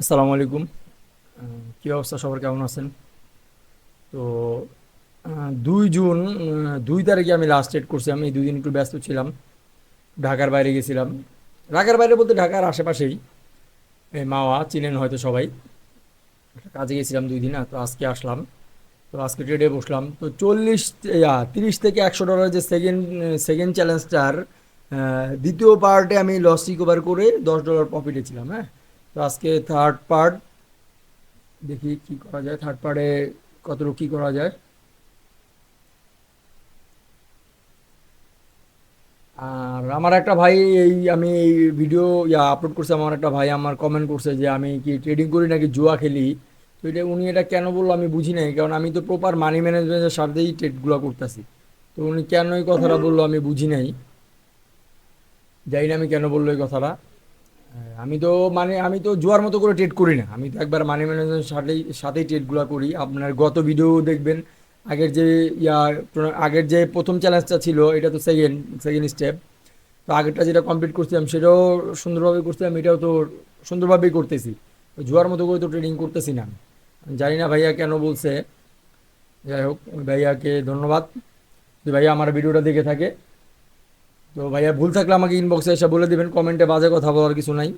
আসসালামু আলাইকুম। কী অবস্থা, সবার কেমন আছেন? তো 2 জুন 2 তারিখে আমি লাস্ট ডেট করছি। আমি 2 দিন একটু ব্যস্ত ছিলাম, ঢাকার বাইরে গেছিলাম। ঢাকার বাইরে বলতে ঢাকার আশেপাশেই, এই মাওয়া চিনেন হয়তো সবাই। একটা কাজে গেছিলাম 2 দিন, তো আজকে আসলাম। তো আজকে ট্রেডে বসলাম। তো 30 থেকে 100 ডলার যে সেকেন্ড সেকেন্ড চ্যালেঞ্জটার দ্বিতীয় পার্টে আমি লস রিকভার করে $10 প্রফিটে ছিলাম। হ্যাঁ, তো আজকে থার্ড পার্ট, দেখি কি করা যায় থার্ড পার্টে, কতটুকু কি করা যায়। আর আমার একটা ভাই, আমি এই ভিডিও আপলোড করছি, আমার একটা ভাই আমার কমেন্ট করছে যে আমি কি ট্রেডিং করি নাকি জুয়া খেলি। তো উনি এটা কেন বললো আমি বুঝি নাই, কারণ আমি তো প্রপার মানি ম্যানেজমেন্টের সাথেই ট্রেডগুলো করতেছি। তো উনি কেন এই কথাটা বললো আমি বুঝি নাই, জানি না আমি কেন বললো এই কথাটা। আমি তো আমি তো জুয়ার মতো করে ট্রেড করি না, আমি তো একবার মানি ম্যানেজমেন্টের সাথেই সাথেই ট্রেডগুলো করি। আপনার গত ভিডিও দেখবেন, আগের যে ইয়া আগের যে প্রথম চ্যালেঞ্জটা ছিল, এটা তো সেকেন্ড সেকেন্ড স্টেপ। তো আগেরটা যেটা কমপ্লিট করছিলাম সেটাও সুন্দরভাবে করছিলাম, এটাও তো সুন্দরভাবেই করতেছি। তো জুয়ার মতো করে তো ট্রেডিং করতেছি না আমি। জানি না ভাইয়া কেন বলছে। যাই হোক, ওই ভাইয়াকে ধন্যবাদ যে ভাইয়া আমার ভিডিওটা দেখে থাকে। তো ভাইয়া ভুল থাকলে আমাকে ইনবক্সে এসে বলে দিবেন, কমেন্টে বাজে কথা বলার কিছু নাই।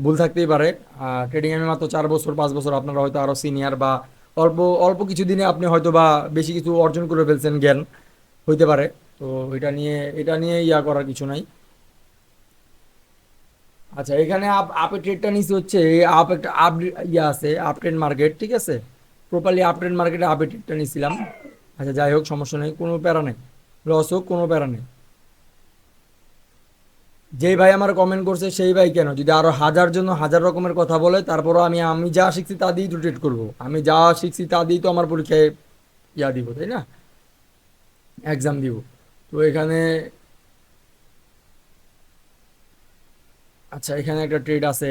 ভুল থাকতেই পারে। ট্রেডিং আমি মাত্র 4 বছর 5 বছর, আপনারা হয়তো আরও সিনিয়র বা অল্প অল্প কিছু দিনে আপনি হয়তো বা বেশি কিছু অর্জন করে ফেলছেন, জ্ঞান হইতে পারে। তো এটা নিয়ে করার কিছু নাই। আচ্ছা, এখানে আপে ট্রেডটা নিচে হচ্ছে, আপ একটা আপ আছে, আপ ট্রেন্ড মার্কেট, ঠিক আছে। প্রপারলি আপ ট্রেন্ড মার্কেটে আপে ট্রেডটা নিয়েছিলাম। আচ্ছা যাই হোক, সমস্যা নেই, কোনো প্যারা নেই। লস হোক, কোনো প্যারা নেই। যেই ভাই আমার কমেন্ট করছে সেই ভাই কেন, যদি আরো হাজার জন্য হাজার রকমের কথা বলে, তারপরও আমি আমি যা শিখছি তা দিয়েই তো ট্রেড করবো। আমি যা শিখছি তা দিয়েই তো আমার পরীক্ষায় দিব, তাই না? এক্সাম দিব। তো এখানে, আচ্ছা এখানে একটা ট্রেড আছে।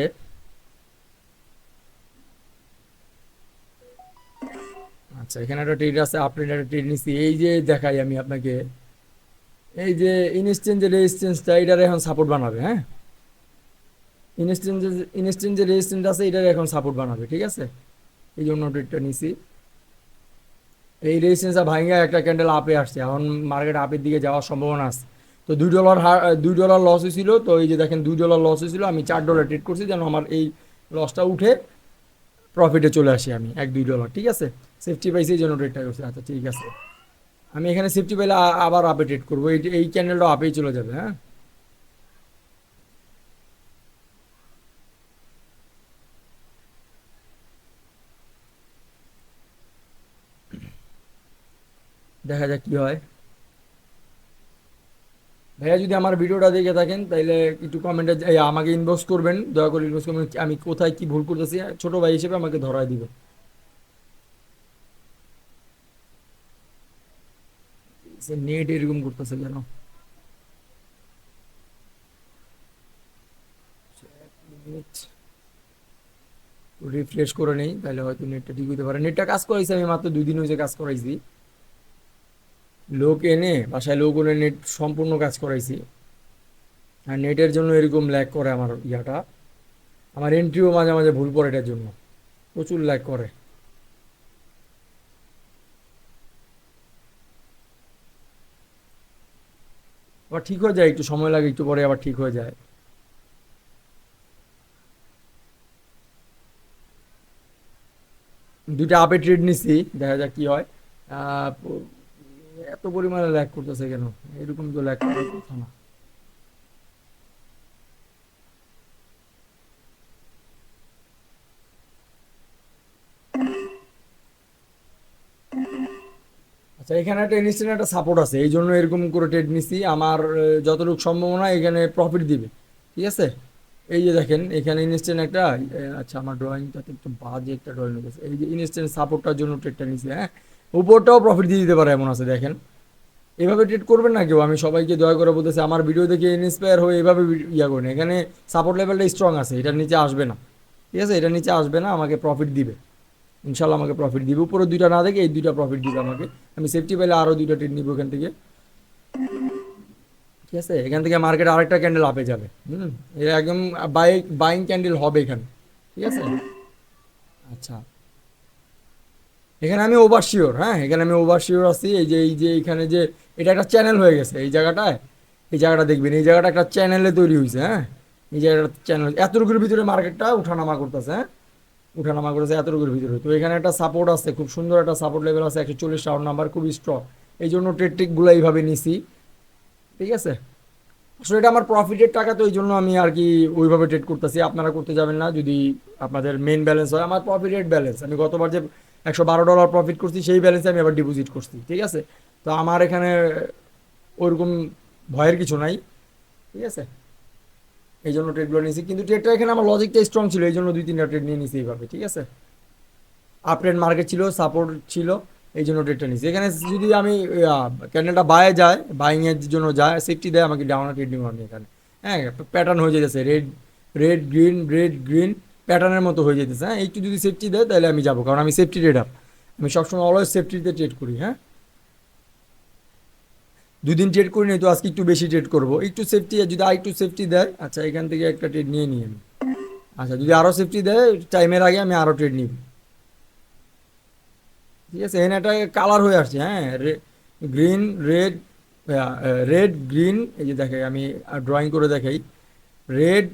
আচ্ছা, এখানে একটা ট্রেড আছে, আপনি একটা ট্রেড নিচ্ছি, এই যে দেখাই আমি আপনাকে। এই যে ইনস্ট্যান্ট যে রেজিস্ট্যান্সটা, এটার এখন সাপোর্ট বানাবে। হ্যাঁ, ইনস্ট্যান্ট যে রেজিস্ট্যান্স আছে এটার এখন সাপোর্ট বানাবে, ঠিক আছে। এই জন্য ট্রেডটা নিছি। এই রেজিস্ট্যান্সটা ভাঙা একটা ক্যান্ডেল আপে আসছে, এখন মার্কেট আপের দিকে যাওয়ার সম্ভাবনা আছে। তো $2 লস হয়েছিল। তো এই যে দেখেন, $2 লস হয়েছিল, আমি $4 ট্রেড করছি যেন আমার এই লসটা উঠে প্রফিটে চলে আসি আমি, $1-2, ঠিক আছে। সেফটি পাইছি এই জন্য ট্রেডটা করছি। আচ্ছা ঠিক আছে, আমি এখানে সেফটি পেলে আবার আপে ট্রেড করবো, এই এই ক্যান্ডেলটা আপেই চলে যাবে। হ্যাঁ, দেখা যাক কি হয়। ভাইয়া যদি আমার ভিডিওটা দেখে থাকেন তাহলে একটু কমেন্টে আমাকে ইনবক্স করবেন, দয়া করে ইনবক্স করবেন, আমি কোথায় কি ভুল করতেছি, ছোট ভাই হিসেবে আমাকে ধরায় দিবেন। নেট এরকম করতেছে কেন? রিফ্রেশ করে নেই, তাহলে হয়তো নেটটা ঠিক হতে পারে। নেটটা কাজ করাইছি, আমি মাত্র 2 দিন হয়েছে কাজ করাইছি। লোক এনে বাসায়, লোক এনে নেট সম্পূর্ণ কাজ করাইছি। আর নেটের জন্য এরকম ল্যাগ করে আমার আমার এন্ট্রিও মাঝে মাঝে ভুল পড়ে, এটার জন্য প্রচুর ল্যাগ করে। আবার ঠিক হয়ে যায়, একটু সময় লাগে, একটু পরে আবার ঠিক হয়ে যায়। দুইটা আপে ট্রেড নিছি, দেখা যাক কি হয়। আহ, প- এত পরিমাণে ল্যাগ করতেছে কেন? এরকম তো ল্যাগ করার কথা না। আচ্ছা, এখানে একটা ইনস্ট্যান্ট একটা সাপোর্ট আছে, এই জন্য এরকম করে ট্রেড নিছি। আমার যতটুকু সম্ভাবনা এখানে প্রফিট দিবে, ঠিক আছে। এই যে দেখেন, এখানে ইনস্ট্যান্ট একটা আচ্ছা আমার ড্রয়িংটাতে একটু বাজে একটা ড্রয়িং হয়েছে, এই যে ইনস্ট্যান্ট সাপোর্টটার জন্য ট্রেডটা নিছি। হ্যাঁ, উপরটাও প্রফিট দিয়ে দিতে পারে এমন আছে, দেখেন। এভাবে ট্রেড করবেন না কেউ, আমি সবাইকে দয়া করে বলতেছি, আমার ভিডিও দেখে ইন্সপায়ার হয়ে এভাবে করেন। এখানে সাপোর্ট লেভেলটা স্ট্রং আছে, এটার নিচে আসবে না, ঠিক আছে। এটার নিচে আসবে না, আমাকে প্রফিট দিবে। ইনশাল্লাহ আমাকে প্রফিট দিবে, উপরে দুইটা না দেখে এই দুইটা প্রফিট দিবে আমাকে। আমি সেফটি পেলে আরও দুইটা ট্রেড নিবো এখান থেকে, ঠিক আছে। এখান থেকে মার্কেট আরেকটা ক্যান্ডেল আপে যাবে। এটা একদম বাইং ক্যান্ডেল হবে এখানে। ঠিক আছে। আচ্ছা, এখানে আমি ওভারশিওর, হ্যাঁ এখানে আমি ওভারশিওর আছি। এই যে এখানে যে এটা একটা চ্যানেল হয়ে গেছে এই জায়গাটায়। এই জায়গাটা দেখবেন, এই জায়গাটা একটা চ্যানেলে তৈরি হয়েছে, হ্যাঁ। এই জায়গাটা চ্যানেল, এতটুকুর ভিতরে মার্কেটটা উঠানামা করতেছে, হ্যাঁ। উঠানামা করেছে এতটুকুর ভিতরে। তো এখানে একটা সাপোর্ট আছে, খুব সুন্দর একটা সাপোর্ট লেভেল আছে, 140 রাউন্ড নাম্বার, খুব স্ট্রং। এই জন্য ট্রেড টেকগুলো এইভাবে নিছি, ঠিক আছে। আসলে এটা আমার প্রফিটের টাকা, তো এই জন্য আমি আর কি ওইভাবে ট্রেড করতেছি। আপনারা করতে যাবেন না যদি আপনাদের মেন ব্যালেন্স হয়। আমার প্রফিটেড ব্যালেন্স, আমি গতবার যে $112 প্রফিট করছি সেই ব্যালেন্সে আমি আবার ডিপোজিট করছি, ঠিক আছে। তো আমার এখানে ওইরকম ভয়ের কিছু নাই, ঠিক আছে। এই জন্য ট্রেডগুলো নিয়েছি, কিন্তু ট্রেডটা এখানে আমার লজিকটা স্ট্রং ছিল, এই জন্য 2-3টা ট্রেড নিয়ে নিয়েছি এইভাবে, ঠিক আছে। আপট্রেন্ড মার্কেট ছিল, সাপোর্ট ছিল, এই জন্য ট্রেডটা নিয়েছি। এখানে যদি আমি ক্যান্ডেলটা বাইয়ে যায়, বাইং এর জন্য যায়, সেফটি দেয় আমাকে, ডাউন ট্রেড নিব আমি এখানে। হ্যাঁ, প্যাটার্ন হয়ে যেতেছে red, red green, red green, প্যাটার্নের মতো হয়ে যেতেছে। হ্যাঁ, একটু যদি সেফটি দেয় তাহলে আমি যাবো, কারণ আমি সেফটি ট্রেডার। আমি সবসময় অলওয়েজ সেফটিতে ট্রেড করি, হ্যাঁ। 2 দিন ট্রেড করি নাই, তো আজকে একটু বেশি ট্রেড করবো, একটু সেফটি, যদি আর একটু সেফটি দেয়, আচ্ছা এখান থেকে একটা ট্রেড নিয়ে নিই আমি। আচ্ছা, যদি আরও সেফটি দেয় টাইমের আগে আমি আরও ট্রেড নিব, ঠিক আছে। এখানে একটা কালার হয়ে আসছে, হ্যাঁ, গ্রিন রেড, রেড গ্রিন, এই যে দেখে আমি ড্রয়িং করে দেখাই, রেড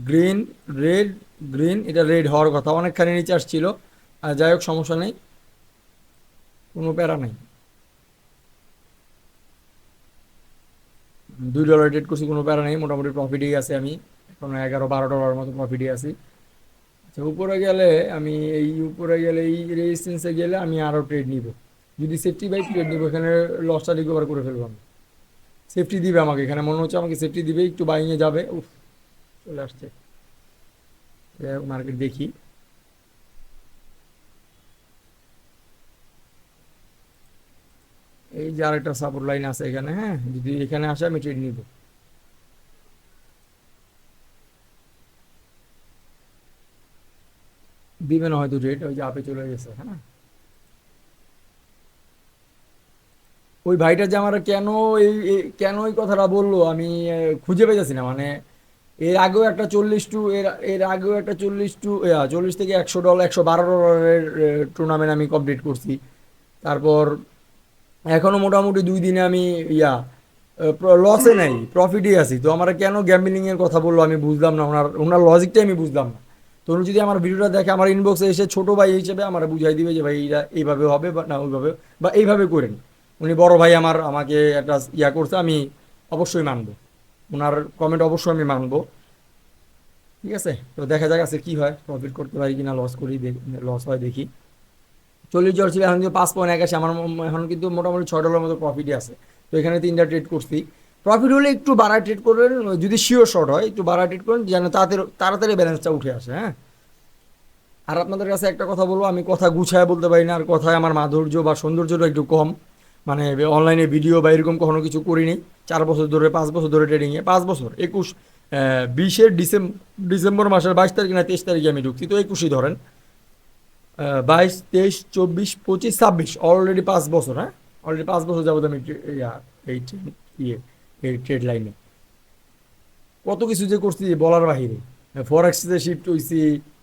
গ্রিন, রেড গ্রিন, এটা রেড হওয়ার কথা, অনেকখানি নিচে আসছিল। আর যাই হোক, সমস্যা নেই, কোনো প্যারা নাই। $2 ট্রেড করছি, কোনো প্যারা নেই, মোটামুটি প্রফিটই আছে আমি। এখন $11-12 মতো প্রফিটই আছি। আচ্ছা, উপরে গেলে আমি, এই উপরে গেলে এই রেজিস্ট্যান্সে গেলে আমি আরও ট্রেড নিব, যদি সেফটি বাই ট্রেড নিব, এখানে লসটা রিকভার করে ফেলবো আমি। সেফটি দিবে আমাকে, এখানে মনে হচ্ছে আমাকে সেফটি দিবে, একটু বাইংয়ে যাবে, উফ, চলে আসছে। মার্কেট দেখি, এই যে আরেকটা সাপোর্ট লাইন আছে এখানে, হ্যাঁ, যদি এখানে আসে আমি ট্রেড নিব। দিবে না হয়তো ট্রেড, ওই যে আপে চলে গেছে, হ্যাঁ। ওই ভাইটা যে আমার কেন কেন এই কথাটা বললো আমি খুঁজে পেয়েছি না, মানে এর আগেও একটা 40 টু, এর আগেও একটা 40 টু 40 থেকে $100, $112 টুর্নামেন্ট আমি কমপ্লিট করছি। তারপর এখনো মোটামুটি 2 দিনে আমি ইয়া লসে নাই, প্রফিটই আছি। তো আমার কেন গ্যাম্বলিং এর কথা বললো আমি বুঝলাম না, ওনার ওনার লজিকটাই আমি বুঝলাম না। তো উনি যদি আমার ভিডিওটা দেখে, আমার ইনবক্সে এসে ছোট ভাই হিসেবে আমার বুঝাই দিবে যে ভাই এইটা এইভাবে হবে বা না ওইভাবে, বা এইভাবে করেন। উনি বড় ভাই আমার, আমাকে একটা ইয়া করছে, আমি অবশ্যই মানবো, ওনার কমেন্ট অবশ্যই আমি মানবো, ঠিক আছে। তো দেখা যাক আছে কি হয়, প্রফিট করতে পারি কিনা, লস করি, লস হয় দেখি। 40 জ্বর ছিল, এখন কিন্তু 5.81, আমার এখন কিন্তু মোটামুটি $6 মতো প্রফিটই আছে। তো এখানে 3টা ট্রেড করছি। প্রফিট হলে একটু বাড়ায় ট্রেড করবেন, যদি শিওর শর্ট হয় একটু বাড়ায় ট্রেড করেন, যেন তাড়াতাড়ি তাড়াতাড়ি ব্যালেন্সটা উঠে আসে, হ্যাঁ। আর আপনাদের কাছে একটা কথা বলবো, আমি কথা গুছায় বলতে পারি না, আর কথায় আমার মাধুর্য বা সৌন্দর্যটা একটু কম। মানে অনলাইনে ভিডিও বা এরকম কখনো কিছু করিনি। 4 বছর ধরে, 5 বছর ধরে ট্রেডিংয়ে, 5 বছর, 20 ডিসেম্বর মাসের 22 তারিখ না 23 তারিখে আমি ঢুকছি, তো 21ই ধরেন, 22, 23, 24, 25, 26, অলরেডি 5 বছর, হ্যাঁ। অলরেডি 5 বছর যাবত আমি এই ইয়ে এই ট্রেড লাইনে কত কিছু যে করছি বলার বাহিরে। ফরেক্সে শিফট হয়েছি,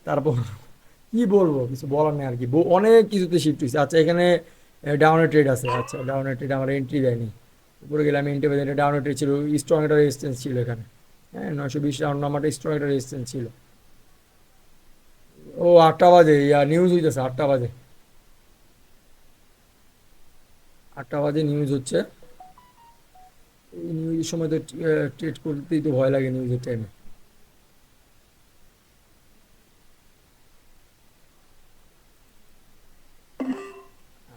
তারপর কি বলবো, কিছু বলার নেই আর কি, অনেক কিছুতে শিফট হয়েছে। আচ্ছা, এখানে ডাউনের ট্রেড আছে, আচ্ছা ডাউনের ট্রেড আমার এন্ট্রি দেয়নি। উপরে গেলে আমি এন্ট্রি পাই, ডাউনের ট্রেড ছিল, স্ট্রং একটা রেজিস্ট্যান্স ছিল এখানে, হ্যাঁ। 920 রাউন্ড নাম্বারটা স্ট্রং একটা রেজিস্ট্যান্স ছিল। ও 8টা বাজে, নিউজ হইতেছে 8টা বাজে, 8টা বাজে নিউজ হচ্ছে। এই নিউজের সময় তো ট্রেড করতেই তো ভয় লাগে নিউজের টাইমে।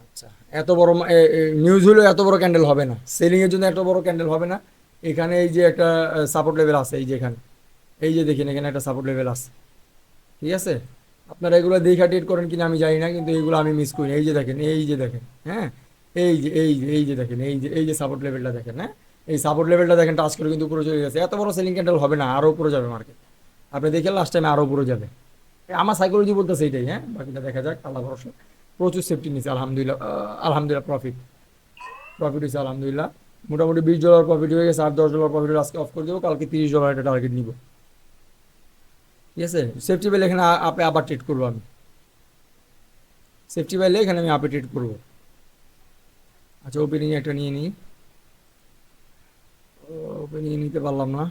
আচ্ছা, এত বড় নিউজ হলেও এত বড় ক্যান্ডেল হবে না, সেলিং এর জন্য এত বড় ক্যান্ডেল হবে না। এখানে এই যে একটা সাপোর্ট লেভেল আছে, এই যে এখানে, এই যে দেখেন এখানে একটা সাপোর্ট লেভেল আছে, ঠিক আছে। আপনারা এগুলো দেখা ট্রেড করেন কিনা আমি জানি না, কিন্তু এইগুলো আমি মিস করি না। এই যে দেখেন, এই যে দেখেন, হ্যাঁ, এই যে দেখেন, এই যে সাপোর্ট লেভেলটা দেখেন, হ্যাঁ। এই সাপোর্ট লেভেলটা দেখেন, টাচ করে কিন্তু উপরে চলে গেছে। এত বড় সেলিং ক্যান্ডেল হবে না, আরো উপরে যাবে মার্কেট। আপনি দেখেন লাস্ট টাইমে আরো উপরে যাবে, আমার সাইকোলজি বলতেছে এইটাই, হ্যাঁ। বাকিটা দেখা যাক, আল্লাহ ভরসা। প্রচুর সেফটি নিচ্ছে, আলহামদুলিল্লাহ, আলহামদুলিল্লাহ প্রফিট, প্রফিট হয়েছে আলহামদুলিল্লাহ। মোটামুটি $20 প্রফিট হয়ে গেছে, আর $10 প্রফিট আজকে অফ করে দেবো, কালকে $30 একটা টার্গেট নিব। ঠিক আছে, সেফটি পাইলে এখানে আপে আবার ট্রেড করবো আমি, সেফটি পাইলে এখানে আমি আপে ট্রেড করবো। আচ্ছা ওপেনিং একটা নিয়ে নিই, ওপেনিং নিতে পারলাম না,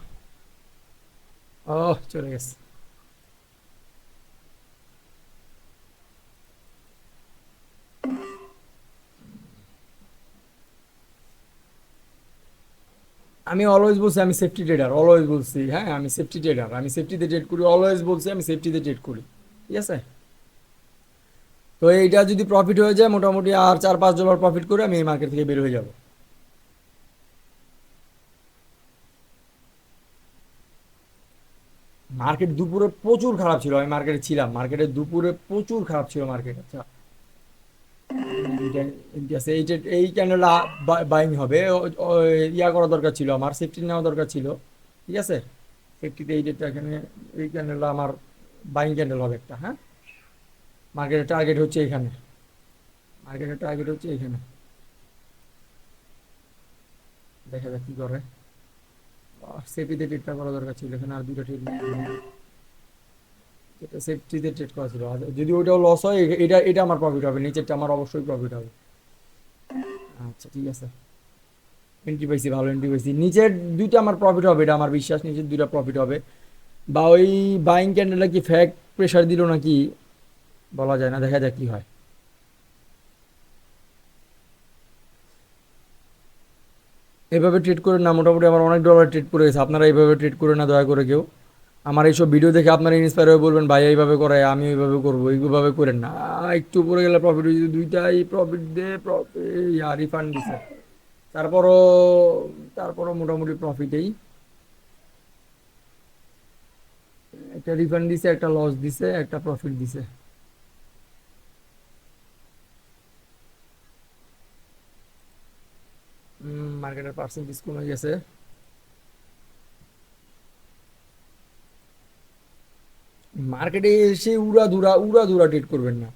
ও চলে গেছে। আমি অলওয়েজ বলছি আমি সেফটি ট্রেডার, অলওয়েজ বলছি, হ্যাঁ আমি সেফটি ট্রেডার, আমি সেফটিতে ট্রেড করি, অলওয়েজ বলছি আমি সেফটিতে ট্রেড করি। ঠিক আছে, তো এইটা যদি প্রফিট হয়ে যায় মোটামুটি আর $4-5 প্রফিট করে আমি এই মার্কেট থেকে বের হয়ে যাব। মার্কেট দুপুরে প্রচুর খারাপ ছিল, আমি মার্কেটে ছিলাম, মার্কেটে দুপুরে প্রচুর খারাপ ছিল মার্কেট। আচ্ছা এই ক্যান্ডেল বাইং হবে, ইয়া করা দরকার ছিল, আমার সেফটি নেওয়া দরকার ছিল। ঠিক আছে, সেফটিতে এই ডেটটা এখানে, এই ক্যান্ডেলটা আমার বাইং ক্যান্ডেল হবে একটা, হ্যাঁ। মার্কেটের টার্গেট হচ্ছে এখানে, মার্কেটের টার্গেট হচ্ছে এখানে, দেখা যাক কি করে। সেফটিতে ট্রেডটা করা দরকার ছিল, এখানে আর দুটো ট্রেড, এটা সেফটিতে ট্রেড করা ছিল, আর যদি ওইটাও লস হয় এটা এটা আমার প্রফিট হবে, নিচেরটা আমার অবশ্যই প্রফিট হবে। আচ্ছা ঠিক আছে, এন্ট্রি পাইছি, ভালো এন্ট্রি পাইছি, নিচের দুইটা আমার প্রফিট হবে, এটা আমার বিশ্বাস, নিচের দুইটা প্রফিট হবে। বা ওই বাইং ক্যান্ডেলটা কি ফ্যাক প্রেসার দিল নাকি বলা যায় না, দেখা যাক কি হয়। এভাবে ট্রেড করে না, মোটামুটি আমার অনেক ডলার ট্রেড করে গেছে, আপনারা এইভাবে ট্রেড করে না দয়া করে কেউ। আমার এইসব ভিডিও দেখে আপনারা ইন্সপায়ার হয়ে বলবেন ভাই এইভাবে করায় আমি এইভাবে করবো, এইভাবে করেন না। একটু পরে গেলে প্রফিট হয়েছে, দুইটাই প্রফিট দে, প্রফিট রিফান্ড দিছে, তারপরও তারপরও মোটামুটি প্রফিটেই, একটা রিফান্ড দিছে, একটা লস দিছে, একটা প্রফিট দিছে। মার্কেটের পার্সেন্টেজ কমে গেছে। মার্কেটে এসে উড়া ধুরা ট্রেড করবেন না।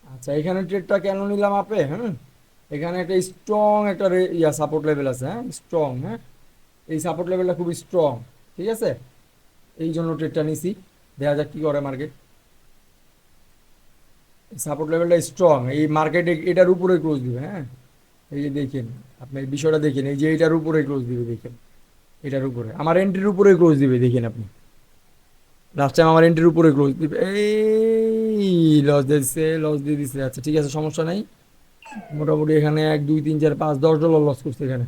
আচ্ছা এখানে ট্রেডটা কেন নিলাম আপে, হ্যাঁ, এখানে একটা স্ট্রং একটা সাপোর্ট লেভেল আছে, হ্যাঁ স্ট্রং, হ্যাঁ এই সাপোর্ট লেভেলটা খুবই স্ট্রং। ঠিক আছে, এই জন্য ট্রেডটা নিছি, দেখা যাক কি করে মার্কেট। সাপোর্ট লেভেলটা স্ট্রং, এই মার্কেটে এটার উপরে ক্লোজ দিবে, হ্যাঁ এই যে দেখেন, আপনি এই বিষয়টা দেখেন, এই যে এটার উপরে ক্লোজ দিবে দেখেন, এটার উপরে আমার এন্ট্রির উপরে ক্লোজ দিবে, দেখেন আপনি, লাস্ট টাইম আমার এন্ট্রির উপরে ক্লোজ দিবে, এই লস দিচ্ছে, লস দিয়ে দিচ্ছে। আচ্ছা ঠিক আছে, সমস্যা নাই, মোটামুটি এখানে 1 2 3 4 5 10 ডলার লস করছে এখানে।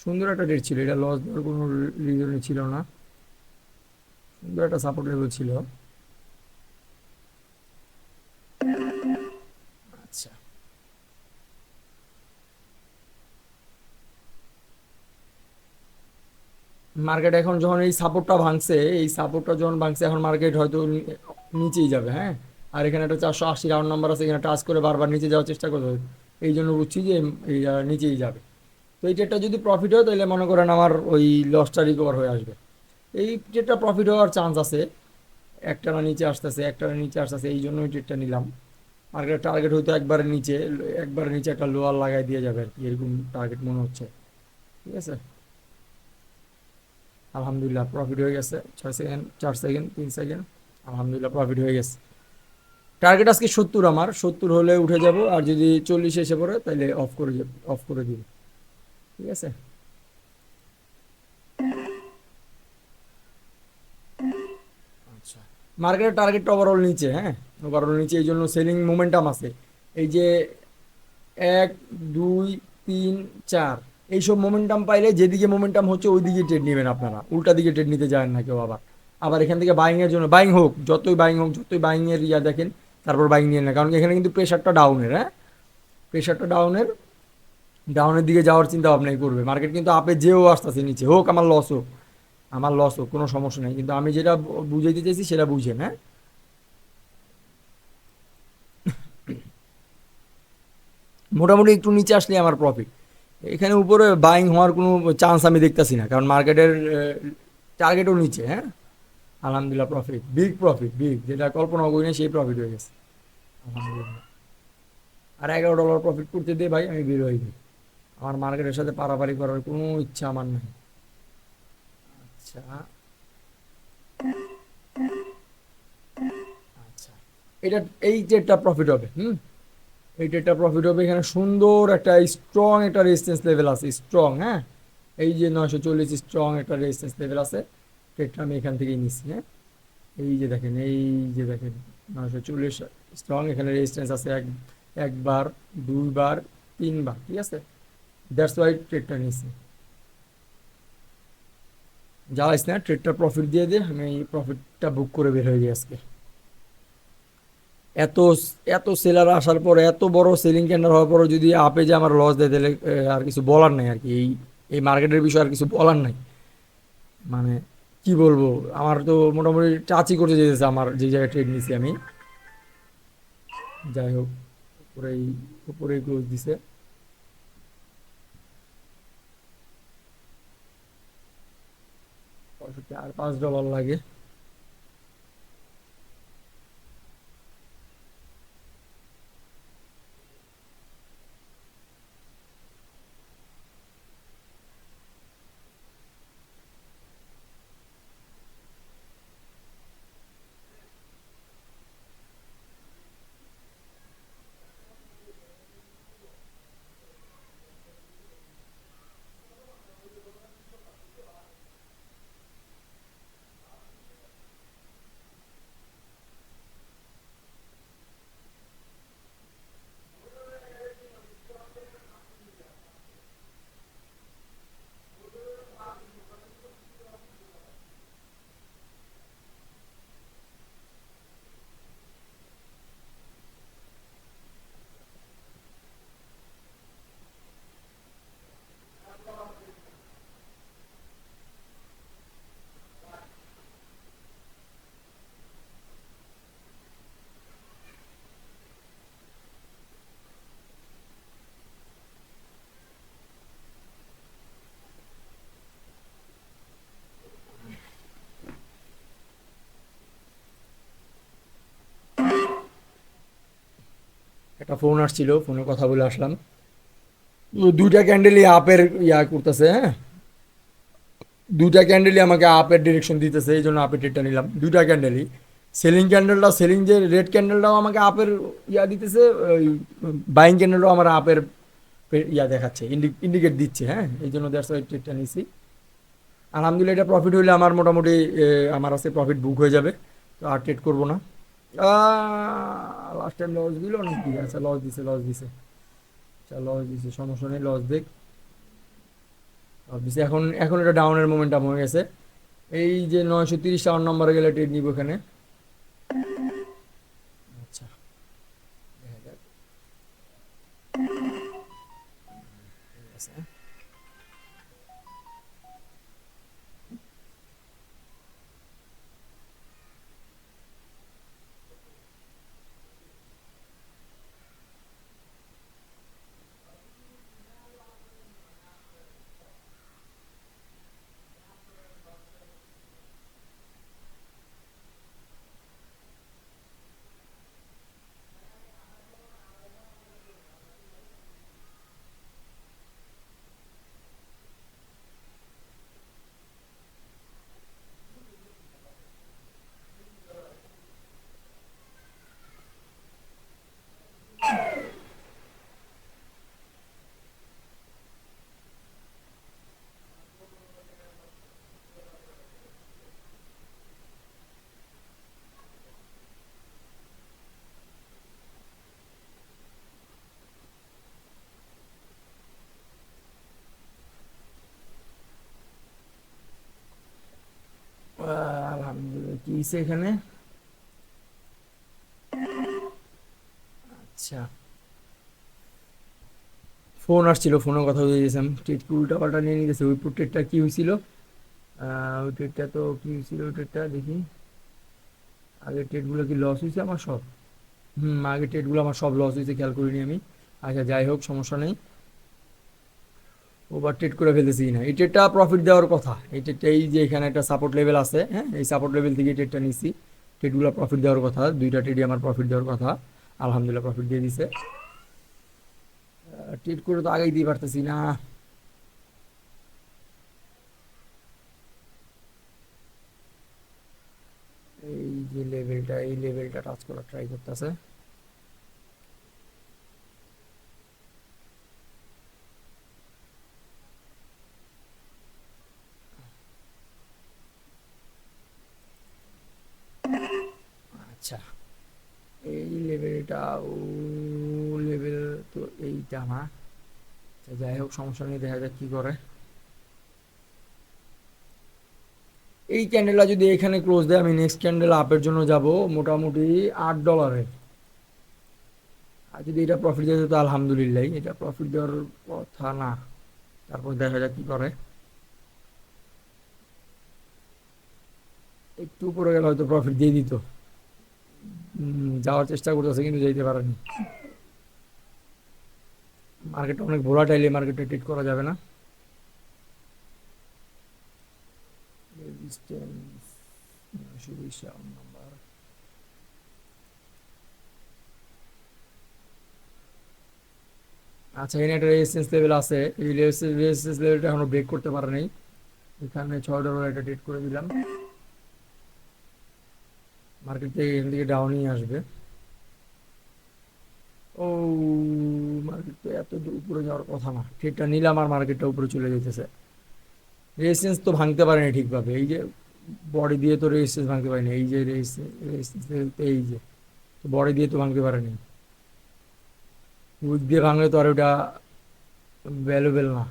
সুন্দর একটা ডেট ছিল, এটা লস দেওয়ার কোনো রিজনই ছিল না, সুন্দর একটা সাপোর্ট লেভেল ছিল। আচ্ছা মার্কেট এখন যখন এই সাপোর্টটা ভাঙছে, এই সাপোর্টটা যখন ভাঙছে এখন মার্কেট হয়তো নিচেই যাবে, হ্যাঁ। আর এখানে একটা 480 রাউন্ড নাম্বার আছে, এখানে টাচ করে বারবার নিচে যাওয়ার চেষ্টা করবে, এই জন্য বুঝছি যে এই নিচেই যাবে। তো এই ট্রেডটা যদি প্রফিট হয় তাহলে মনে করেন আমার ওই লসটা রিকভার হয়ে আসবে, এই ট্রেডটা প্রফিট হওয়ার চান্স আছে। একটা না নিচে আসতেছে, একটা না নিচে আসতেছে, এই জন্য ওই ট্রেডটা নিলাম। মার্কেটের টার্গেট হয়তো একবারে নিচে একটা লোয়ার লাগাই দিয়ে যাবে আর কি, এরকম টার্গেট মনে হচ্ছে। ঠিক আছে, আলহামদুলিল্লাহ প্রফিট হয়ে গেছে, 6 সেকেন্ড, 4 সেকেন্ড, 3 সেকেন্ড, আলহামদুলিল্লাহ প্রফিট হয়ে গেছে। টার্গেট আজকে 70, আমার 70 হলে উঠে যাব, আর যদি 40 এসে পড়ে তাহলে অফ করে দিব। ঠিক আছে, আচ্ছা মার্কেটের টার্গেটটা ওভারঅল নিচে, হ্যাঁ ওভারঅল নিচে, এই জন্য সেলিং মোমেন্টাম আছে। এই যে 1 2 3 4 এইসব মোমেন্টাম পাইলে, যেদিকে মোমেন্টাম হচ্ছে ওই দিকে ট্রেড নেবেন আপনারা, উল্টা দিকে ট্রেড নিতে যায় না কেউ। আবার আবার এখান থেকে বাইং এর জন্য, বাইং হোক যতই বাইং হোক, যতই বাইং এর দেখেন, তারপর বাইং নিয়ে না, কারণ এখানে কিন্তু প্রেশারটা ডাউনের, হ্যাঁ প্রেশারটা ডাউনের, ডাউনের দিকে যাওয়ার চিন্তা ভাবনাই করবে মার্কেট, কিন্তু আপে যেও আসতেছে, নিচে হোক আমার লস হোক, আমার লস হোক কোনো সমস্যা নেই, কিন্তু আমি যেটা বুঝাইতে চাইছি সেটা বুঝেন, হ্যাঁ। মোটামুটি একটু নিচে আসলে আমার প্রফিট, এখানে উপরে বাইং হওয়ার কোনো চান্স আমি দেখতেছি না, কারণ মার্কেটের টার্গেটও নিচে, হ্যাঁ আলহামদুলিল্লাহ প্রফিট, বিগ প্রফিট, বিগ যেটা কল্পনা করি না সেই প্রফিট হয়ে গেছে, আলহামদুলিল্লাহ। আর $11 প্রফিট করতে দিয়ে ভাই আমি বের হয়ে যাই, আমার মার্কেটের সাথে পারাপারি করার কোনো ইচ্ছা আমার নাই। আচ্ছা আচ্ছা, এটা এই ট্রেডটা প্রফিট হবে। এই ট্রেডটা প্রফিট হবে, এখানে সুন্দর একটা স্ট্রং একটা রেজিস্ট্যান্স লেভেল আছে, স্ট্রং, হ্যাঁ। এই যে 940 স্ট্রং একটা রেজিস্ট্যান্স লেভেল আছে, ট্রেডটা আমি এখান থেকেই নিচ্ছি, হ্যাঁ। এই যে দেখেন, এই যে দেখেন 940 স্ট্রং, এখানে রেজিস্ট্যান্স আছে একবার, দুইবার, তিনবার, ঠিক আছে। দ্যাটস ওয়াই ট্রেডটা নিচ্ছি। জ্বালাইস না, ট্রেডটা প্রফিট দিয়ে দিয়ে আমি এই প্রফিটটা বুক করে বের হয়ে যাই আজকে। এত এত সেলার আসার পর, এত বড় সেলিং ক্যান্ডেল হওয়ার পর যদি আপে যে আমার লস দেয়, তাহলে আর কিছু বলার নাই আর কি। এই মার্কেটের বিষয়ে আর কিছু বলার নাই। মানে কি বলবো, আমার তো মোটামুটি টাচই করতে যেতেছে আমার যে জায়গায় ট্রেড নিছি আমি। যাই হোক, উপরেই উপরেই ক্লোজ দিছে। আর $5 লাগে। একটা ফোন আসছিল, ফোনে কথা বলে আসলাম। দুইটা ক্যান্ডেলই আপের ইয়া করতেছে, হ্যাঁ। দুইটা ক্যান্ডেলই আমাকে আপের ডিরেকশন দিতেছে, এই জন্য আপের ট্রেডটা নিলাম। দুইটা ক্যান্ডেলই সেলিং ক্যান্ডেলটা, সেলিং যে রেড ক্যান্ডেলটাও আমাকে আপের ইয়া দিতেছে, ওই বাইং ক্যান্ডেলটাও আমার আপের ইয়া দেখাচ্ছে, ইন্ডিকেট দিচ্ছে, হ্যাঁ। এই জন্য দ্যাটস ওয়াই ট্রেডটা নিছি। আলহামদুলিল্লাহ, এটা প্রফিট হইলে আমার মোটামুটি আমার আছে প্রফিট বুক হয়ে যাবে। তো আর ট্রেড করবো না। লাস্ট টাইম লস দিল নাকি? আচ্ছা, লস দিছে, লস দিছে। আচ্ছা, লস দিছে, সমস্যা নেই, লস দেখ। লস দিছে, এখন এখন এটা ডাউনের মোমেন্টাম হয়ে গেছে। এই যে 930 নম্বরে গেলে ট্রেড নিব এখানে। আচ্ছা, দেখা যাক। ঠিক আছে। আলহামদুলিল্লাহ, কি হইছে এখানে? আচ্ছা, ফোন আসছিল, ফোনে কথা বলে দিয়েছিলাম। ট্রেড উল্টা পাল্টা নিয়ে নিতেছে। ওই ট্রেডটা কি হয়েছিল? ওই ট্রেডটা তো কি হয়েছিল? ওই ট্রেডটা দেখি। আগের ট্রেডগুলো কি লস হয়েছে আমার সব? আগের ট্রেডগুলো আমার সব লস হয়েছে, খেয়াল করিনি আমি। আচ্ছা, যাই হোক, সমস্যা নেই। ওভার ট্রেড করে ফেলতেছি না, এই ট্রেডটা প্রফিট দেওয়ার কথা। এই ট্রেডটা, এই যে এখানে একটা সাপোর্ট লেভেল আছে, হ্যাঁ, এই সাপোর্ট লেভেল থেকে ট্রেডটা নিচ্ছি। ট্রেডগুলো প্রফিট দেওয়ার কথা, দুইটা ট্রেডই আমার প্রফিট দেওয়ার কথা। আলহামদুলিল্লাহ, প্রফিট দিয়ে দিছে। ট্রেড করে তো আগেই দিয়ে পারতেছি না। যে লেভেলটা, এই লেভেলটা টাচ করার ট্রাই করতেছে। আচ্ছা, এই লেভেলটা, ও লেভেল তো এইটা না। আচ্ছা, যাই হোক সমস্যা নেই, দেখা যাক কি করে। এই ক্যান্ডেলটা যদি এখানে ক্লোজ দেয়, আমি নেক্সট ক্যান্ডেল আপের জন্য যাব মোটামুটি $8। আর যদি এটা প্রফিট দেয় তো আলহামদুলিল্লাহ, এটা প্রফিট দেওয়ার কথা না। তারপর দেখা যাক কি করে। একটু উপরে গেলে হয়তো প্রফিট দিয়ে দিত। যাওয়ার চেষ্টা করতেছে কিন্তু যাইতে পারেনি। মার্কেটটা অনেক ভোলাটাইল, এই মার্কেটে ট্রেড করা যাবে না। Resistance 920 number. আচ্ছা, এখানে একটা রেজিস্ট্যান্স লেভেল আছে, এই রেজিস্ট্যান্স লেভেলটা এখনো ব্রেক করতে পারে নাই। এখানে $6 একটা ট্রেড করে দিলাম। মার্কেট থেকে এখান থেকে ডাউনই আসবে। ও, মার্কেট তো এত দূর উপরে যাওয়ার কথা না, ট্রেডটা নিলাম আর মার্কেটটা উপরে চলে যেতেছে। রেজিস্ট্যান্স তো ভাঙতে পারেনি ঠিকভাবে, এই যে বডি দিয়ে তো রেজিস্ট্যান্স ভাঙতে পারেনি, এই যে রেজিস্ট্যান্স, এই যে বডি দিয়ে তো ভাঙতে পারেনি। উইক দিয়ে ভাঙলে তো আর ওটা ভ্যালুয়েবল না।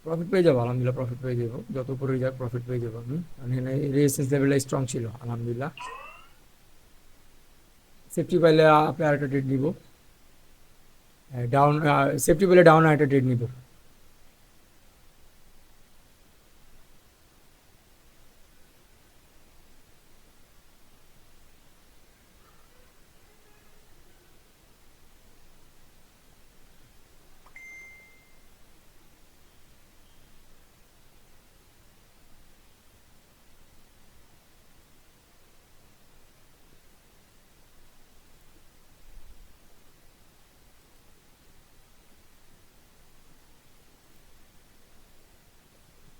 প্রফিট পেয়ে যাবো আলহামদুলিল্লাহ, প্রফিট পেয়ে যাবো, যত উপরে যাক প্রফিট পেয়ে যাবো আমি। কারণ এখানে রেজিস্ট্যান্স লেভেলটা স্ট্রং ছিল আলহামদুলিল্লাহ। সেফটি পাইলে আপনি আরেকটা ট্রেড নিব। ডাউন, সেফটি পেলে ডাউন আরেকটা ট্রেড নিব।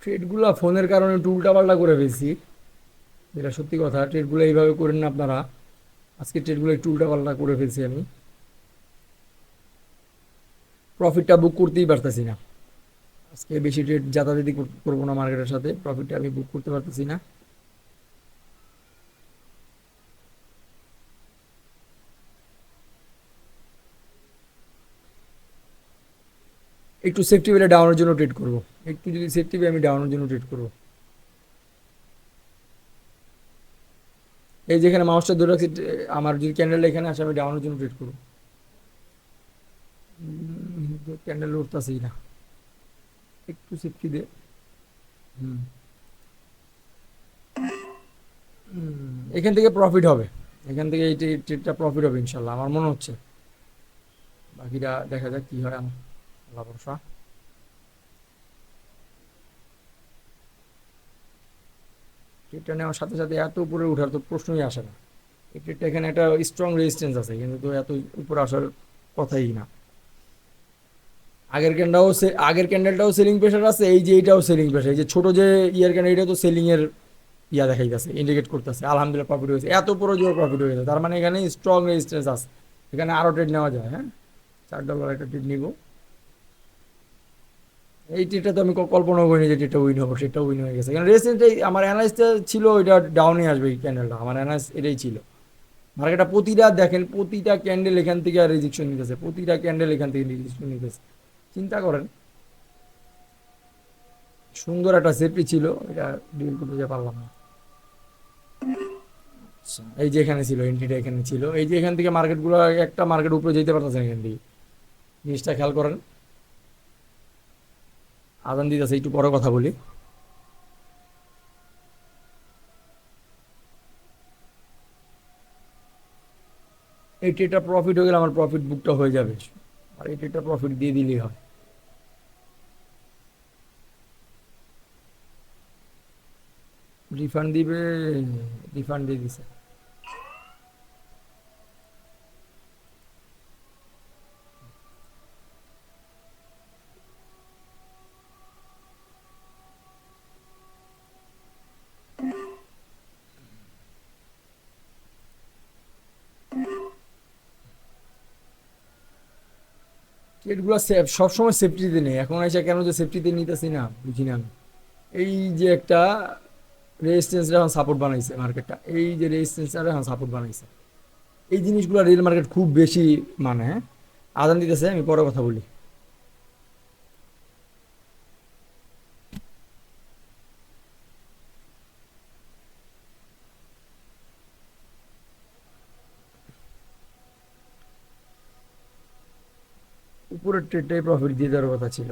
ট্রেডগুলো ফোনের কারণে একটু উল্টাপাল্টা করে ফেলছি, যেটা সত্যি কথা। ট্রেডগুলো এইভাবে করেন না আপনারা। আজকে ট্রেডগুলো একটু উল্টাপাল্টা করে ফেলছি আমি, প্রফিটটা বুক করতেই পারতেছি না। আজকে বেশি ট্রেড যাতায়াতি করবো না মার্কেটের সাথে, প্রফিটটা আমি বুক করতে পারতেছি না। একটু সেফটি পেলে ডাউনের জন্য ট্রেড করব। একটু যদি সেফটি পেয়ে আমি ডাউনের জন্য ট্রেড করব। এই যেখানে মাউসটা ধরে রাখছি, আমার যদি ক্যান্ডেল এখানে আসে আমি ডাউনের জন্য ট্রেড করব। ক্যান্ডেল উঠতেছেই না, একটু সেফটি দে। হুম। এখান থেকে প্রফিট হবে, এখান থেকে এই ট্রেডটা প্রফিট হবে ইনশাল্লাহ আমার মনে হচ্ছে। বাকিটা দেখা যাক কি হয়, আমার আল্লাহ ভরসা। ট্রেডটা নেওয়ার সাথে সাথে এত উপরে ওঠার তো প্রশ্নই আসে না। এই ট্রেডটা এখানে একটা স্ট্রং রেজিস্ট্যান্স আছে, কিন্তু তো এত উপরে আসার কথাই না। আগের ক্যান্ডেলটাও সেলিং প্রেশার আছে, এই যে এইটাও সেলিং প্রেশার। এই যে ছোট যে ইয়ার ক্যান্ডেল, এটা তো সেলিং এর দেখাইতেছে, ইন্ডিকেট করতেছে আলহামদুলিল্লাহ প্রফিট হয়েছে, এত বড় জোর প্রফিট হয়েছে, তার মানে এখানে স্ট্রং রেজিস্ট্যান্স আছে। এখানে আরো ট্রেড নেওয়া যায়, হ্যাঁ। $4 একটা ট্রেড নিব। এই ট্রেডটা তো আমি কল্পনা করিনি যে ট্রেডটা উইন হবো, সেটা উইন হয়ে গেছে। কারণ রেজিস্ট্যান্স, আমার অ্যানালাইসটা ছিল ওইটা ডাউনে আসবে এই ক্যান্ডেলটা, আমার অ্যানালাইস এটাই ছিল। মার্কেটটা প্রতিটা দেখেন, প্রতিটা ক্যান্ডেল এখান থেকে রেজিকশন নিতেছে, প্রতিটা ক্যান্ডেল এখান থেকে রেজিকশন নিতেছে। চিন্তা করেন, সুন্দর একটা সেফটি ছিল, এটা ডিল করতে যা পারলাম না। আচ্ছা, এই যে এখানে ছিল এন্ট্রিটা, এখানে ছিল, এই যে এখান থেকে মার্কেটগুলো, একটা মার্কেট উপরে যেতে পারতেছে না এখান থেকে। জিনিসটা খেয়াল করেন। আজান দিতেছে, একটু পরে কথা বলি। এই ট্রেডটা প্রফিট হয়ে গেলে আমার প্রফিট বুকটা হয়ে যাবে, আর এই ট্রেডটা প্রফিট দিয়ে দিলেই হয়। রিফান্ড দিবে, রিফান্ড দিয়ে দিছে। এগুলো সবসময় সেফটিতে নেই, এখন এসে কেন যে সেফটিতে নিতেছি না বুঝি না আমি। এই যে একটা রেজিস্ট্যান্স এখন সাপোর্ট বানাইছে মার্কেটটা, এই যে রেজিস্ট্যান্স এখন সাপোর্ট বানাইছে, এই জিনিসগুলো রিয়েল মার্কেট খুব বেশি মানে, হ্যাঁ। আদান দিতেছে, আমি পরে কথা বলি। উপরের ট্রেডটাই প্রফিট দিয়ে দেওয়ার কথা ছিল,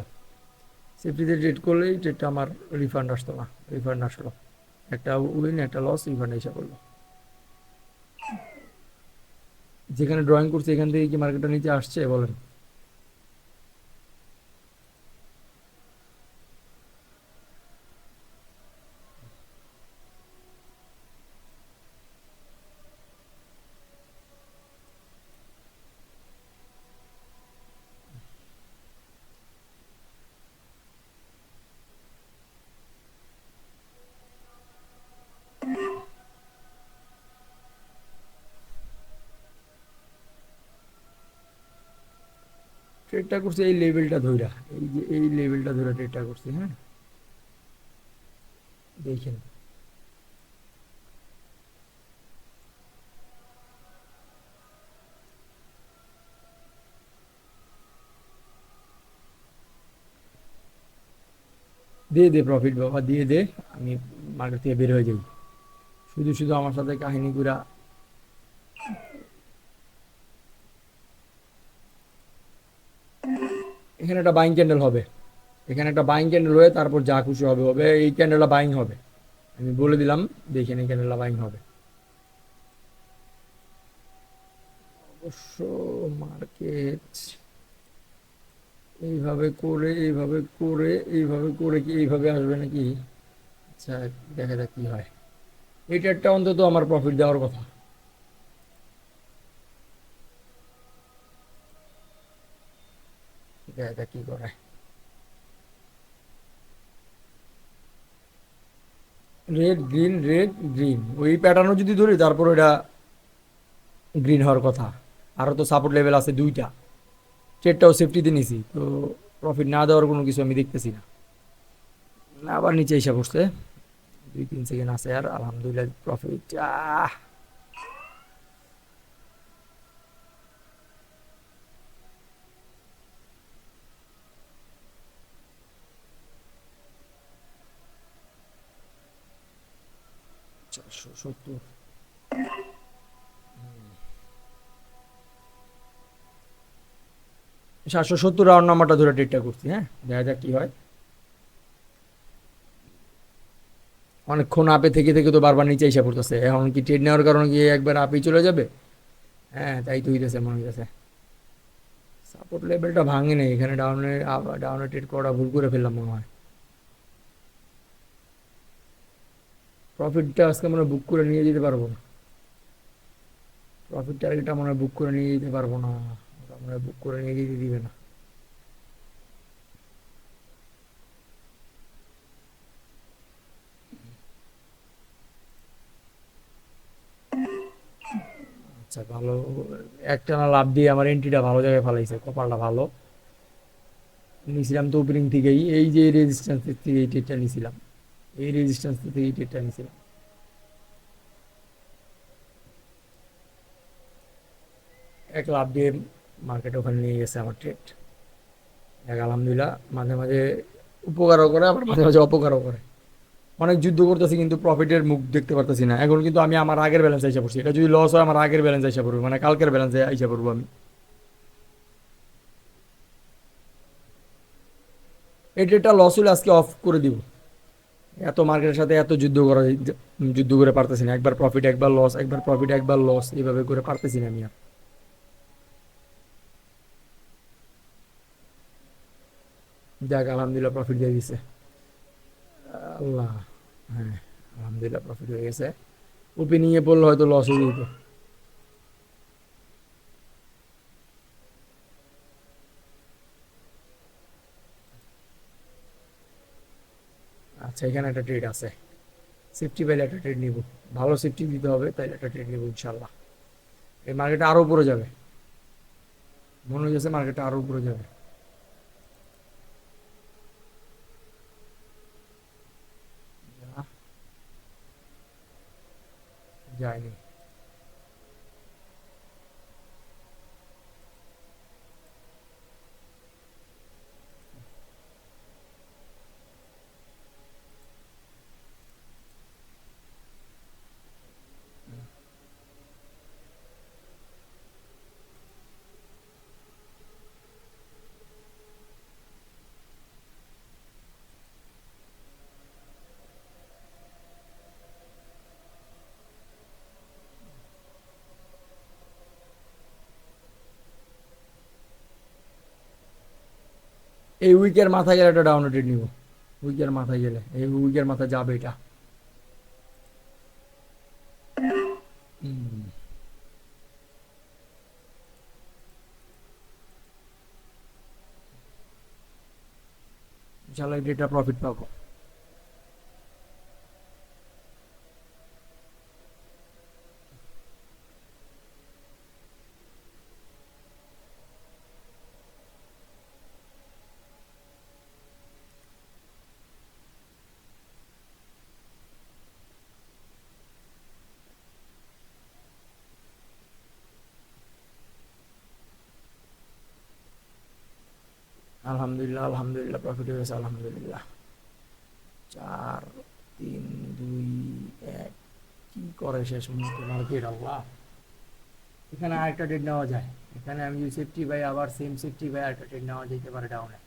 সেফটিতে ট্রেড করলেই ট্রেডটা আমার রিফান্ড আসতো না, রিফান্ড আসলো, একটা উইন একটা লস রিফান্ড এসে পড়লো। যেখানে ড্রয়িং করছে এখান থেকে কি মার্কেটটা নিচে আসছে বলেন? ট্রেডটা করছে এই লেভেলটা ধইরা, এই যে এই লেভেলটা ধরে ট্রেডটা করছে, হ্যাঁ। দেখেন, দিয়ে দে প্রফিট বাবা, দিয়ে দে, আমি মার্কেট থেকে বের হয়ে যাই। শুধু শুধু আমার সাথে কাহিনী গুলা। এখানে একটা বাইং ক্যান্ডেল হবে, এখানে একটা বাইং ক্যান্ডেল হয়ে তারপর যা খুশি হবে হবে, এই ক্যান্ডেলটা বাইং হবে, আমি বলে দিলাম। দেখেন এই ক্যান্ডেলটা বাইং হবে অবশ্য। মার্কেট এইভাবে করে এইভাবে করে এইভাবে করে কি এইভাবে আসবে নাকি? আচ্ছা, দেখা যাক কি হয়। এটা একটা অন্তত আমার প্রফিট দেওয়ার কথা। দেখা যাক কি করে। রেড গ্রিন রেড গ্রিন, ওই প্যাটার্নও যদি ধরি তারপর ওইটা গ্রিন হওয়ার কথা। আরও তো সাপোর্ট লেভেল আছে দুইটা, ট্রেডটাও সেফটিতে নিছি, তো প্রফিট না দেওয়ার কোনো কিছু আমি দেখতেছি না। আবার নিচে এসে পড়ছে, 2-3 সেকেন্ড আছে আর আলহামদুলিল্লাহ প্রফিট। আহ 470, 770 রাউন্ড নাম্বারটা ধরে ট্রেডটা করছি, হ্যাঁ। দেখা যাক কি হয়। অনেকক্ষণ আপে থেকে থেকে তো বারবার নিচে এসে পড়তেছে, এখন কি ট্রেড নেওয়ার কারণে কি একবার আপেই চলে যাবে? হ্যাঁ, তাই তো হইতেছে মনে হইতেছে। সাপোর্ট লেভেলটা ভাঙে নেই এখানে, ডাউনে ডাউনে ট্রেড করা ভুল করে ফেললাম মনে হয়। প্রফিটটা আজকে মনে হয় বুক করে নিয়ে যেতে পারবো না, প্রফিট টার্গেটটা মনে হয় বুক করে নিয়ে যেতে পারবো না, ওটা মনে হয় বুক করে নিয়ে যেতে দিবে না। আচ্ছা ভালো, একটানা লাভ দিয়ে আমার এন্ট্রিটা ভালো জায়গায় ফেলাইছে, কপালটা ভালো। নিয়েছিলাম তো ওপেনিং থেকেই, এই যে রেজিস্ট্যান্স থেকে এই ট্রেডটা নিয়েছিলাম, এই রেজিস্ট্যান্স থেকে এই ট্রেডটা নিয়েছিলাম। এক লাভ দিয়ে মার্কেটে ওখানে নিয়ে গেছে আমার ট্রেড। দেখ আলহামদুলিল্লাহ, মাঝে মাঝে উপকারও করে আবার মাঝে মাঝে অপকারও করে। অনেক যুদ্ধ করতেছি কিন্তু প্রফিটের মুখ দেখতে পারতেছি না। এখন কিন্তু আমি আমার আগের ব্যালেন্স আইসা পড়ছি, এটা যদি লস হয় আমার আগের ব্যালেন্স আইসা পড়বে, মানে কালকের ব্যালেন্সে আইসা পড়বো আমি। এই ট্রেডটা লস হলে আজকে অফ করে দিব। এত মার্কেটের সাথে এত যুদ্ধ করা, যুদ্ধ করে পারতেছি না, একবার প্রফিট একবার লস, একবার প্রফিট একবার লস, এইভাবে করে পারতেছি না আমি আর। যাক আলহামদুলিল্লাহ প্রফিট দিয়ে দিছে আল্লাহ। হ্যাঁ, আলহামদুলিল্লাহ প্রফিট হয়ে গেছে। ওপেনিংয়ে পড়লে হয়তো লস হয়ে যেত। আচ্ছা, এখানে একটা ট্রেড আছে, সেফটি পাইলে একটা ট্রেড নিব। ভালো সেফটি দিতে হবে, তাইলে একটা ট্রেড নিব ইনশাল্লাহ। এই মার্কেটে আরও উপরে যাবে, মনে হচ্ছে মার্কেটটা আরও উপরে যাবে। যায়নি। এই উইকের মাথায় গেলে একটা ডাউনলোডেড নিব, উইকের মাথায় গেলে, এই উইকের মাথায় যাবে এটা। হুম, ইনশাল্লাহ এটা প্রফিট পাবো। আলহামদুলিল্লাহ, আলহামদুলিল্লাহ প্রফিট হয়ে গেছে, আলহামদুলিল্লাহ। 4 3 2 1। কি করে শেষ মুহূর্তে মার্কেট, আল্লাহ। এখানে আরেকটা ট্রেড নেওয়া যায়, এখানে আমি যদি সেফটি বাই, আবার সেম সেফটি বাই আরেকটা ট্রেড নেওয়া যেতে পারে ডাউনে।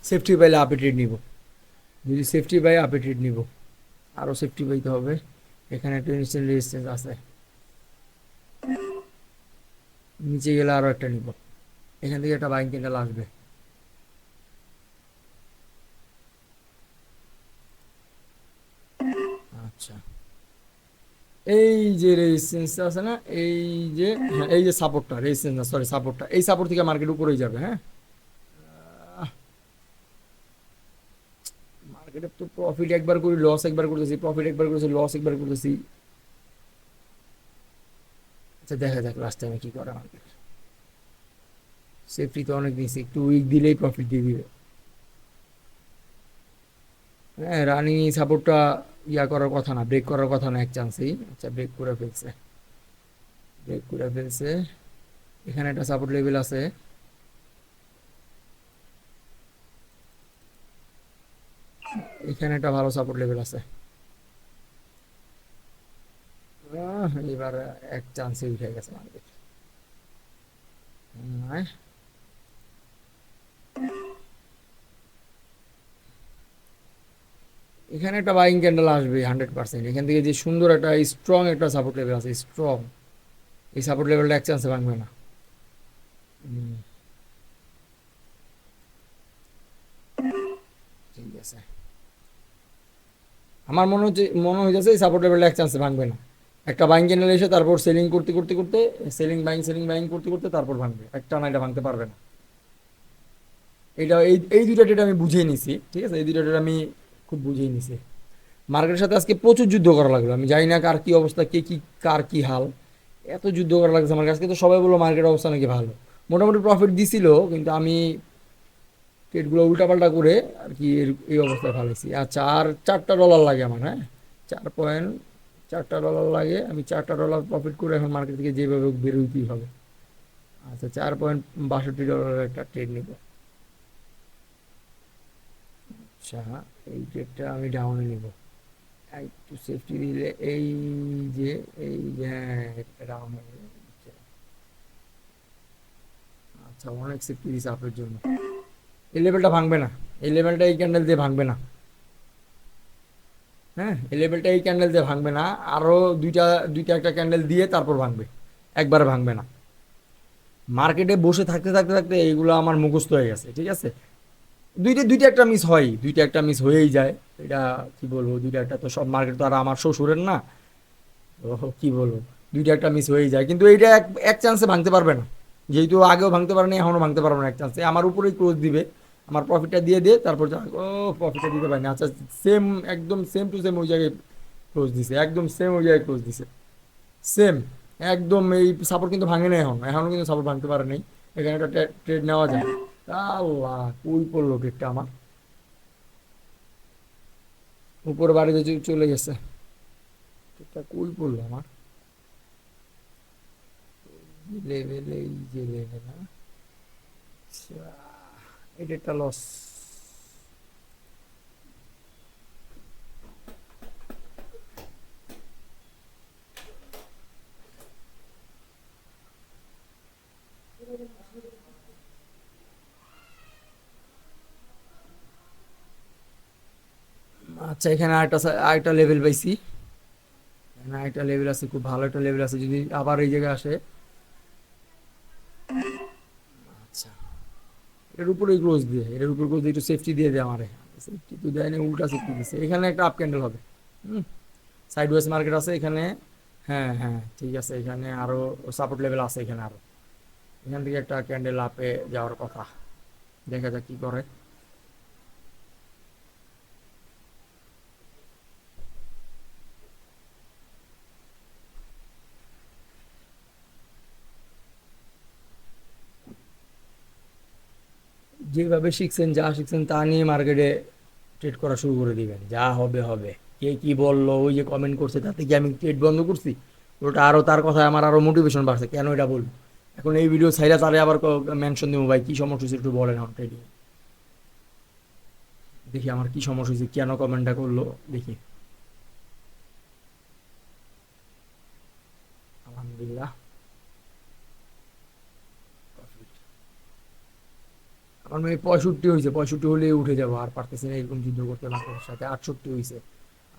সেফটি বাইলে আপে ট্রেড নিব, যদি সেফটি বাই আপে ট্রেড নিব। আরও সেফটি পাইতে হবে। এখানে একটা ইনস্ট্যান্ট রেজিস্ট্যান্স আছে, নিচে গেলে আরও একটা নিব। এখান থেকে একটা বাইং ক্যান্ডেল আসবে। আচ্ছা, এই যে রেজিস্ট্যান্সটা আছে না, এই যে, হ্যাঁ এই যে সাপোর্টটা, রেজিস্ট্যান্স না সরি সাপোর্টটা, এই সাপোর্ট থেকে মার্কেট উপরেই যাবে। হ্যাঁ, মার্কেটে তো প্রফিট একবার করি, লস একবার করতেছি, প্রফিট একবার করতেছি, লস একবার করতেছি। আচ্ছা দেখা যাক লাস্ট টাইমে কি করে মার্কেট। সেফটি তো অনেক নিয়েছি, একটু উইক দিলেই প্রফিট দিয়ে দিবে। হ্যাঁ, রানি সাপোর্টটা ইয়া করার কথা না, ব্রেক করার কথা না এক চান্সেই। আচ্ছা ব্রেক করে ফেলছে, ব্রেক করে ফেলছে। এখানে একটা সাপোর্ট লেভেল আছে, এখানে একটা ভালো সাপোর্ট লেভেল আছে। এবার এক চান্সে উঠে গেছে মার্কেট। এখানে একটা বাইং ক্যান্ডেল আসবে 100%। এখান থেকে যে সুন্দর একটা স্ট্রং একটা সাপোর্ট লেভেল আছে, স্ট্রং। এই সাপোর্ট লেভেলটা এক চান্সে ভাঙবে না। হুম, ঠিক আছে। আমার মনে হইতেছে এই সাপোর্ট লেভেলটা এক চান্সে ভাঙবে না। একটা বাইং ক্যান্ডেল এসে তারপর সেলিং করতে করতে করতে, সেলিং বাইং করতে করতে তারপর ভাঙবে, একটা না এটা ভাঙতে পারবে না। এটা এই এই দুইটা ডেটা আমি বুঝিয়ে নিছি, ঠিক আছে, এই দুইটা ডেটা আমি খুব বুঝিয়ে নিছি। মার্কেটের সাথে আজকে প্রচুর যুদ্ধ করা লাগলো, আমি জানি না কার কি অবস্থা, কে কি কার কি হাল। এত যুদ্ধ করা লাগছে আমার কাছে, তো সবাই বললো মার্কেট অবস্থা নাকি ভালো। মোটামুটি প্রফিট দিছিল, কিন্তু আমি ট্রেডগুলো উল্টাপাল্টা করে আর কি এই অবস্থায় ফেলেছি। আচ্ছা, আর $4 লাগে আমার। হ্যাঁ, 4.4 লাগে, আমি $4 প্রফিট করে এখন মার্কেট থেকে যেভাবে হোক বেরোইতেই হবে। আচ্ছা, $4.62 একটা ট্রেড নিব। আচ্ছা, এই ট্রেডটা আমি ডাউনে নিব। একটু সেফটি দিলে যে এই যে হ্যাঁ এটা ডাউন হয়ে যাচ্ছে। আচ্ছা, অনেক সেফটি দিছে আপনার জন্য। এই লেভেলটা ভাঙবে না, এই লেভেলটা এই ক্যান্ডেল দিয়ে ভাঙবে না। হ্যাঁ, এই লেভেলটা এই ক্যান্ডেল দিয়ে ভাঙবে না, আরো দুইটা দুইটা একটা ক্যান্ডেল দিয়ে তারপর ভাঙবে, একবারে ভাঙবে না। মার্কেটে বসে থাকতে থাকতে থাকতে এইগুলো আমার মুখস্থ হয়ে গেছে, ঠিক আছে। দুইটা দুইটা একটা মিস হয়, দুইটা একটা মিস হয়েই যায়। এটা কি বলবো, দুইটা একটা তো সব মার্কেট তো আর আমার শ্বশুরের না, তো কি বলবো, দুইটা একটা মিস হয়েই যায়। কিন্তু এইটা এক এক চান্সে ভাঙতে পারবে না, যেহেতু আগেও ভাঙতে পারেনি এখনও ভাঙতে পারবে না এক চান্সে। আমার উপরেই ক্লোজ দিবে, আমার প্রফিটটা দিয়ে দিয়ে তারপর ও প্রফিটটা দিতে পারিনি, আচ্ছা। সেম, একদম সেম টু সেম ওই জায়গায় ক্লোজ দিছে, একদম সেম ওই জায়গায় ক্লোজ দিছে, সেম একদম। এই সাপোর্ট কিন্তু ভাঙে না, এখনও কিন্তু সাপোর্ট ভাঙতে পারে নাই। এখানে একটা ট্রেড নেওয়া যায়। আল্লাহ, কই পড়লো ট্রেডটা আমার, উপরে বাড়িতে চলে গেছে। ট্রেডটা কই পড়লো আমার, লেভেলে, এই যে লেভেল, আচ্ছা, এটা একটা লস। আচ্ছা, এখানে আরেকটা লেভেল পাইছি, এখানে আরেকটা লেভেল আছে, খুব ভালো একটা লেভেল আছে, যদি আবার এই জায়গায় আসে। আচ্ছা, এর উপরে ক্লোজ দিয়ে, এর উপরে ক্লোজ দিয়ে একটু সেফটি দিয়ে দেয় আমারে, সেফটি তো দেয় না, উল্টা সেফটি দিচ্ছে। এখানে একটা আপ ক্যান্ডেল হবে, হুম, সাইডওয়েজ মার্কেট আছে এখানে। হ্যাঁ হ্যাঁ, ঠিক আছে, এখানে আরো সাপোর্ট লেভেল আছে এখানে আরো। এখান থেকে একটা ক্যান্ডেল আপে যাওয়ার কথা, দেখা যাক কি করে। যেভাবে শিখছেন, যা শিখছেন তা নিয়ে মার্কেটে ট্রেড করা শুরু করে দিবেন, যা হবে হবে। কে কি বললো, ওই যে কমেন্ট করছে, তাতে কি আমি ট্রেড বন্ধ করছি? ওটা আরো, তার কথায় আমার আরো মোটিভেশন বাড়ছে, কেন এটা বলবো। এখন এই ভিডিও ছাইরা তারে আবার মেনশন দিব, ভাই কি সমস্যা হয়েছে একটু বলেন এখন ট্রেডিং। দেখি আমার কি সমস্যা হয়েছে, কেন কমেন্টটা করলো, দেখি। আলহামদুলিল্লাহ, আমার মেয়ে 65 হয়েছে, 65 হলে উঠে যাবো, আর পারতেছি না এরকম যুদ্ধ করতে মার্কেটের সাথে। 68 হয়েছে।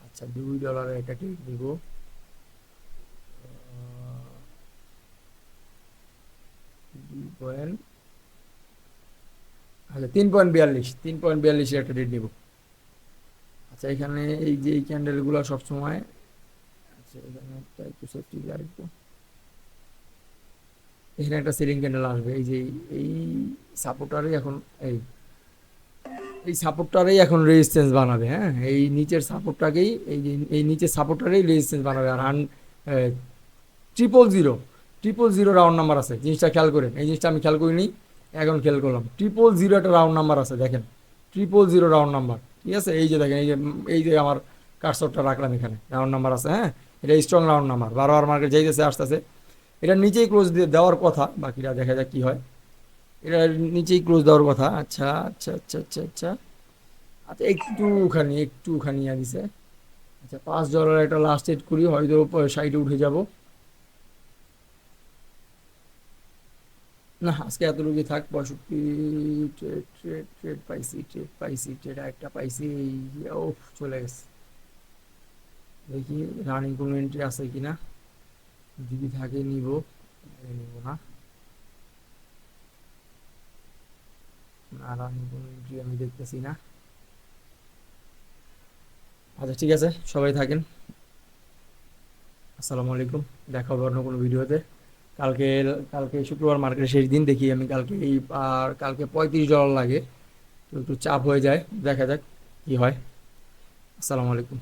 আচ্ছা, $2 একটা ট্রেড নিব। 2 পয়েন্ট, আচ্ছা 3.42, 3.42 একটা ট্রেড নিব। আচ্ছা, এখানে এই যে এই ক্যান্ডেলগুলো সবসময়, আচ্ছা এখানে একটা একটু সেফটি দিয়ে আরেকটু, এখানে একটা সিলিং ক্যান্ডেল আসবে, এই যে এই সাপোর্টারই এখন, এই এই সাপোর্টটারেই এখন রেজিস্ট্যান্স বানাবে। হ্যাঁ, এই নিচের সাপোর্টটাকেই, এই যে এই নিচের সাপোর্টটারেই রেজিস্ট্যান্স বানাবে। আর 000, 000 রাউন্ড নাম্বার আছে, জিনিসটা খেয়াল করেন, এই জিনিসটা আমি খেয়াল করিনি, এখন খেয়াল করলাম। 000 একটা রাউন্ড নাম্বার আছে, দেখেন, 000 রাউন্ড নাম্বার, ঠিক আছে। এই যে দেখেন, এই যে আমার কার্সরটা রাখলাম, এখানে রাউন্ড নাম্বার আছে। হ্যাঁ, এটা স্ট্রং রাউন্ড নাম্বার, বারবার মার্কেট যাইতেছে আসতেছে। এটার নিচেই ক্লোজ দিয়ে দেওয়ার কথা, বাকিটা দেখা যাক কি হয়। এটার নিচেই ক্লোজ দেওয়ার কথা। আচ্ছা আচ্ছা আচ্ছা আচ্ছা আচ্ছা, আচ্ছা একটুখানি দিছে। আচ্ছা, $5 একটা লাস্ট এড করি, হয়তো সাইডে উঠে যাব। না, আজকে এতটুকুই থাক। 65 ট্রেড ট্রেড ট্রেড পাইছি, ট্রেড একটা পাইছি, ও চলে গেছে। দেখি রানিং কোনো এন্ট্রি আছে কিনা, যদি থাকে নিব, নিব না। না, রানিং কোনো এন্ট্রি আমি দেখতেছি না। আচ্ছা, ঠিক আছে, সবাই থাকেন। আসসালামু আলাইকুম, দেখা হবে অন্য কোনো ভিডিওতে। কালকে, কালকে শুক্রবার মার্কেটের শেষ দিন, দেখি আমি কালকে এই, আর কালকে $35 লাগে, তো একটু চাপ হয়ে যায়, দেখা যাক কি হয়। আসসালামু আলাইকুম।